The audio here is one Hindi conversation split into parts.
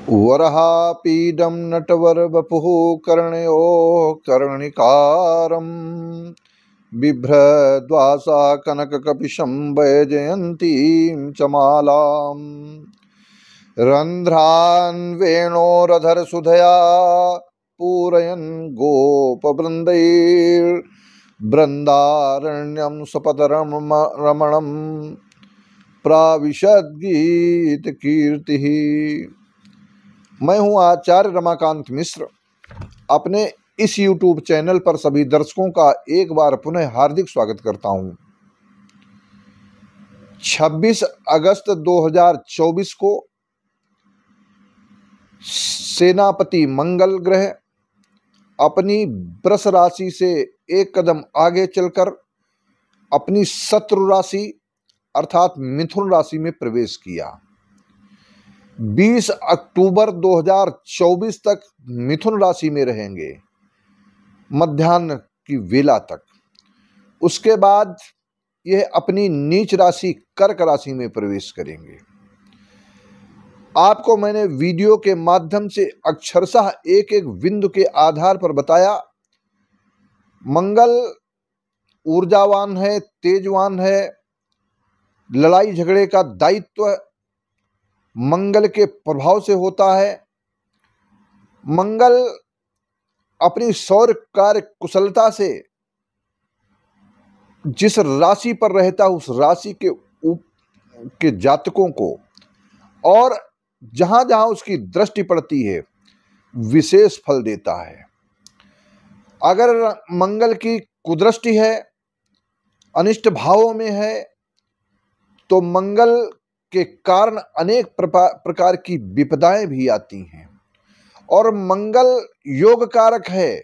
वरहापीडं नटवरवपुः कर्णयोः कर्णिकारम् बिभ्रद्वासा कनककपिशं वैजयन्तीं च मालाम् रन्ध्रान् वेणोरधरसुधया पूरयन् गोपवृन्दैर्बृन्दारण्यं सपदरमणं प्राविशद्गीतकीर्तिः। मैं हूं आचार्य रमाकांत मिश्र। अपने इस YouTube चैनल पर सभी दर्शकों का एक बार पुनः हार्दिक स्वागत करता हूं। 26 अगस्त 2024 को सेनापति मंगल ग्रह अपनी वृष राशि से एक कदम आगे चलकर अपनी शत्रु राशि अर्थात मिथुन राशि में प्रवेश किया। 20 अक्टूबर 2024 तक मिथुन राशि में रहेंगे मध्याह्न की वेला तक। उसके बाद यह अपनी नीच राशि कर्क राशि में प्रवेश करेंगे। आपको मैंने वीडियो के माध्यम से अक्षरशः एक एक बिंदु के आधार पर बताया। मंगल ऊर्जावान है, तेजवान है, लड़ाई झगड़े का दायित्व मंगल के प्रभाव से होता है। मंगल अपनी सौर कार्य कुशलता से जिस राशि पर रहता है उस राशि के जातकों को और जहां जहां उसकी दृष्टि पड़ती है विशेष फल देता है। अगर मंगल की कुदृष्टि है, अनिष्ट भावों में है, तो मंगल के कारण अनेक प्रकार की विपदाएं भी आती हैं। और मंगल योग कारक है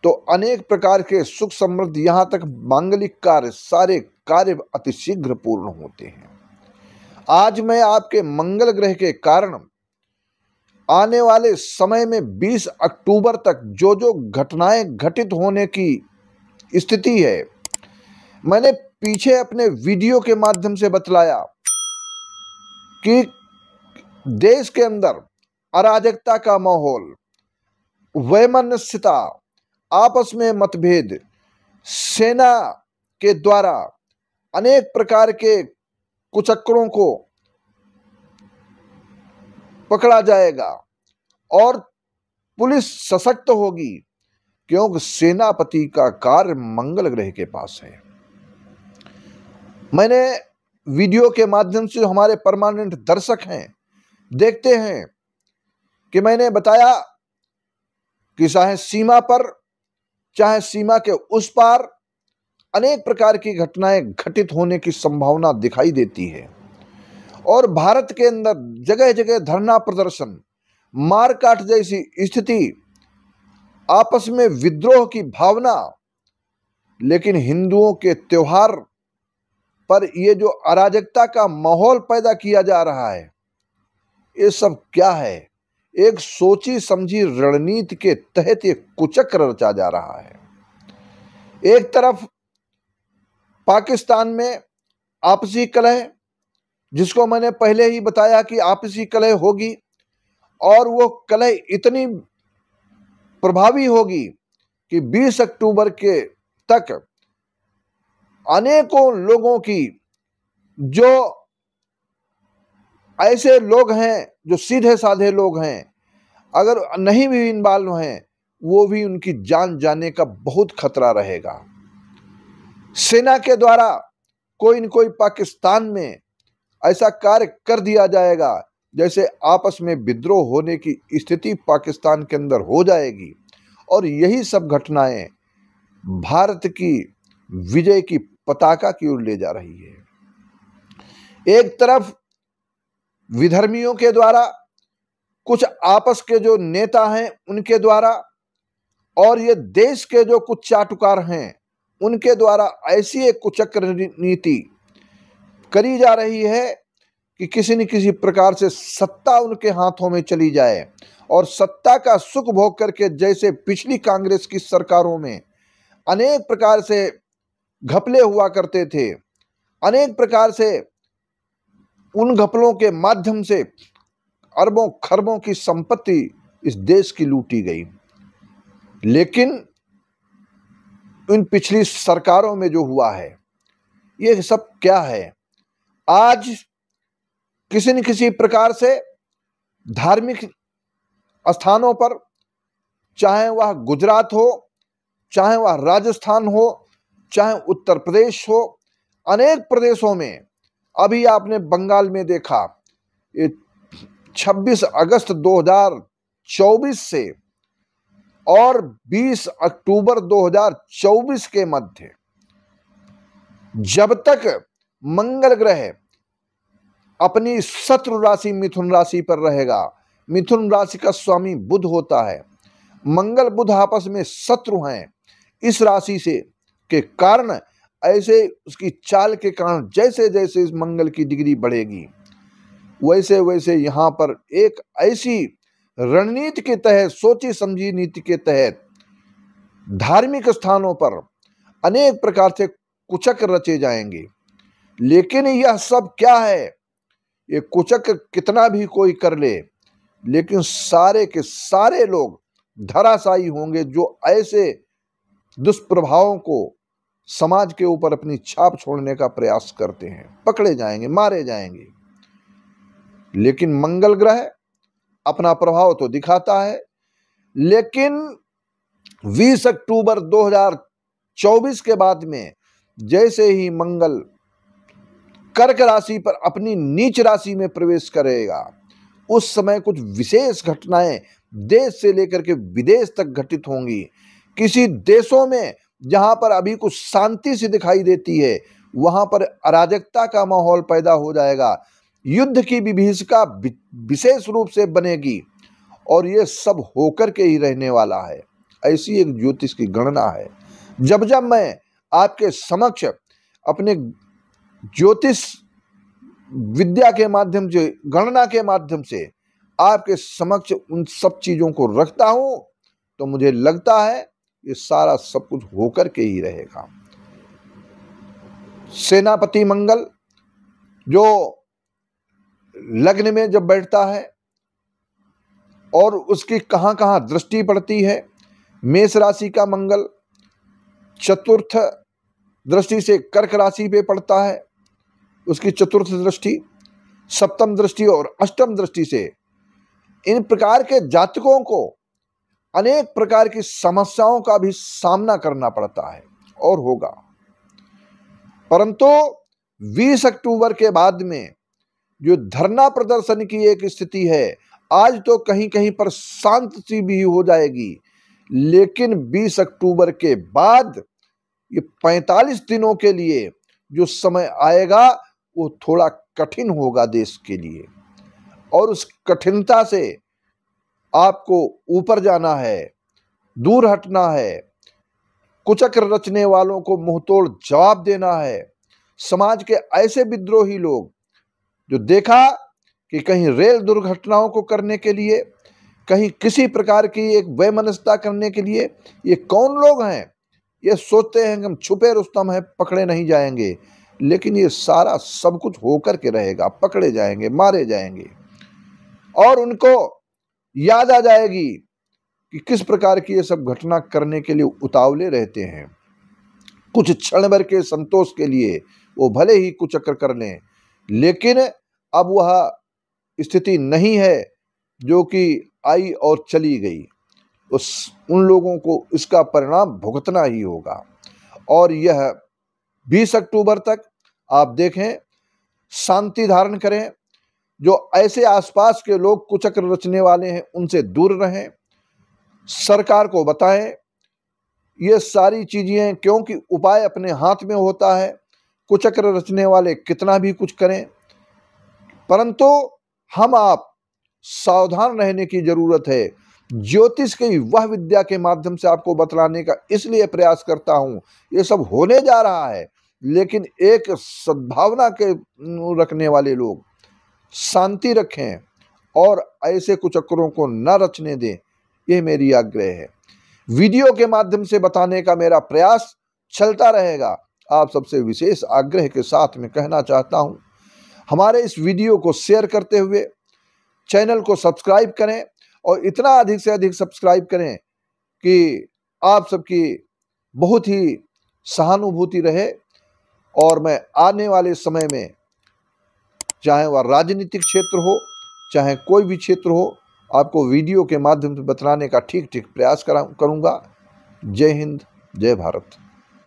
तो अनेक प्रकार के सुख समृद्धि यहां तक मांगलिक कार्य सारे कार्य अतिशीघ्र पूर्ण होते हैं। आज मैं आपके मंगल ग्रह के कारण आने वाले समय में 20 अक्टूबर तक जो जो घटनाएं घटित होने की स्थिति है, मैंने पीछे अपने वीडियो के माध्यम से बतलाया कि देश के अंदर अराजकता का माहौल, वैमनस्यता, आपस में मतभेद, सेना के द्वारा अनेक प्रकार के कुचक्रों को पकड़ा जाएगा और पुलिस सशक्त होगी, क्योंकि सेनापति का कार्य मंगल ग्रह के पास है। मैंने वीडियो के माध्यम से हमारे परमानेंट दर्शक हैं देखते हैं कि मैंने बताया कि चाहे सीमा पर चाहे सीमा के उस पार अनेक प्रकार की घटनाएं घटित होने की संभावना दिखाई देती है। और भारत के अंदर जगह जगह धरना प्रदर्शन, मारकाट जैसी स्थिति, आपस में विद्रोह की भावना, लेकिन हिंदुओं के त्योहार पर ये जो अराजकता का माहौल पैदा किया जा रहा है, ये सब क्या है? एक सोची समझी रणनीति के तहत ये कुचक्र रचा जा रहा है। एक तरफ पाकिस्तान में आपसी कलह, जिसको मैंने पहले ही बताया कि आपसी कलह होगी और वो कलह इतनी प्रभावी होगी कि 20 अक्टूबर के तक अनेकों लोगों की, जो ऐसे लोग हैं जो सीधे साधे लोग हैं, अगर नहीं भी इन्वॉल्व हैं, वो भी उनकी जान जाने का बहुत खतरा रहेगा। सेना के द्वारा कोई न कोई पाकिस्तान में ऐसा कार्य कर दिया जाएगा जैसे आपस में विद्रोह होने की स्थिति पाकिस्तान के अंदर हो जाएगी। और यही सब घटनाएं भारत की विजय की पताका की ओर ले जा रही है। एक तरफ विधर्मियों के द्वारा, कुछ आपस के जो नेता हैं उनके द्वारा, और ये देश के जो कुछ चाटुकार हैं उनके द्वारा ऐसी एक कुचक्र नीति करी जा रही है कि किसी न किसी प्रकार से सत्ता उनके हाथों में चली जाए और सत्ता का सुख भोग करके, जैसे पिछली कांग्रेस की सरकारों में अनेक प्रकार से घपले हुआ करते थे, अनेक प्रकार से उन घपलों के माध्यम से अरबों खरबों की संपत्ति इस देश की लूटी गई। लेकिन इन पिछली सरकारों में जो हुआ है ये सब क्या है? आज किसी न किसी प्रकार से धार्मिक स्थानों पर, चाहे वह गुजरात हो, चाहे वह राजस्थान हो, चाहे उत्तर प्रदेश हो, अनेक प्रदेशों में, अभी आपने बंगाल में देखा, ये 26 अगस्त 2024 से और 20 अक्टूबर 2024 के मध्य जब तक मंगल ग्रह अपनी शत्रु राशि मिथुन राशि पर रहेगा, मिथुन राशि का स्वामी बुध होता है, मंगल बुध आपस में शत्रु हैं, इस राशि से के कारण ऐसे उसकी चाल के कारण जैसे जैसे इस मंगल की डिग्री बढ़ेगी वैसे वैसे यहाँ पर एक ऐसी रणनीति के तहत, सोची समझी नीति के तहत धार्मिक स्थानों पर अनेक प्रकार से कुचक्र रचे जाएंगे। लेकिन यह सब क्या है? ये कुचक्र कितना भी कोई कर ले, लेकिन सारे के सारे लोग धराशायी होंगे जो ऐसे दुष्प्रभावों को समाज के ऊपर अपनी छाप छोड़ने का प्रयास करते हैं। पकड़े जाएंगे, मारे जाएंगे। लेकिन मंगल ग्रह अपना प्रभाव तो दिखाता है, लेकिन 20 अक्टूबर 2024 के बाद में जैसे ही मंगल कर्क राशि पर अपनी नीच राशि में प्रवेश करेगा, उस समय कुछ विशेष घटनाएं देश से लेकर के विदेश तक घटित होंगी। किसी देशों में जहां पर अभी कुछ शांति सी दिखाई देती है, वहां पर अराजकता का माहौल पैदा हो जाएगा, युद्ध की विभीषिका विशेष रूप से बनेगी, और ये सब होकर के ही रहने वाला है। ऐसी एक ज्योतिष की गणना है। जब जब मैं आपके समक्ष अपने ज्योतिष विद्या के माध्यम से, गणना के माध्यम से आपके समक्ष उन सब चीजों को रखता हूं, तो मुझे लगता है ये सारा सब कुछ होकर के ही रहेगा। सेनापति मंगल जो लग्न में जब बैठता है और उसकी कहां कहां दृष्टि पड़ती है, मेष राशि का मंगल चतुर्थ दृष्टि से कर्क राशि पे पड़ता है, उसकी चतुर्थ दृष्टि, सप्तम दृष्टि और अष्टम दृष्टि से इन प्रकार के जातकों को अनेक प्रकार की समस्याओं का भी सामना करना पड़ता है और होगा। परंतु 20 अक्टूबर के बाद में जो धरना प्रदर्शन की एक स्थिति है, आज तो कहीं कहीं पर शांत सी भी हो जाएगी, लेकिन 20 अक्टूबर के बाद ये 45 दिनों के लिए जो समय आएगा वो थोड़ा कठिन होगा देश के लिए, और उस कठिनता से आपको ऊपर जाना है, दूर हटना है, कुचक्र रचने वालों को मुंहतोड़ जवाब देना है। समाज के ऐसे विद्रोही लोग जो देखा कि कहीं रेल दुर्घटनाओं को करने के लिए, कहीं किसी प्रकार की एक वैमनस्यता करने के लिए, ये कौन लोग हैं? ये सोचते हैं कि हम छुपे रुस्तम हैं, पकड़े नहीं जाएंगे, लेकिन ये सारा सब कुछ होकर के रहेगा, पकड़े जाएंगे, मारे जाएंगे, और उनको याद आ जाएगी कि किस प्रकार की ये सब घटना करने के लिए उतावले रहते हैं। कुछ क्षण भर के संतोष के लिए वो भले ही कुचक्र कर लें, लेकिन अब वह स्थिति नहीं है जो कि आई और चली गई। उन लोगों को इसका परिणाम भुगतना ही होगा। और यह 20 अक्टूबर तक आप देखें, शांति धारण करें। जो ऐसे आसपास के लोग कुचक्र रचने वाले हैं उनसे दूर रहें, सरकार को बताएं ये सारी चीजें, क्योंकि उपाय अपने हाथ में होता है। कुचक्र रचने वाले कितना भी कुछ करें, परंतु हम आप सावधान रहने की जरूरत है। ज्योतिष की वह विद्या के माध्यम से आपको बतलाने का इसलिए प्रयास करता हूं, ये सब होने जा रहा है, लेकिन एक सद्भावना के रखने वाले लोग शांति रखें और ऐसे कुचक्रों को न रचने दें, यह मेरी आग्रह है। वीडियो के माध्यम से बताने का मेरा प्रयास चलता रहेगा। आप सबसे विशेष आग्रह के साथ में कहना चाहता हूं, हमारे इस वीडियो को शेयर करते हुए चैनल को सब्सक्राइब करें और इतना अधिक से अधिक सब्सक्राइब करें कि आप सबकी बहुत ही सहानुभूति रहे और मैं आने वाले समय में, चाहे वह राजनीतिक क्षेत्र हो चाहे कोई भी क्षेत्र हो, आपको वीडियो के माध्यम से बतलाने का ठीक ठीक प्रयास करूंगा। जय हिंद, जय भारत।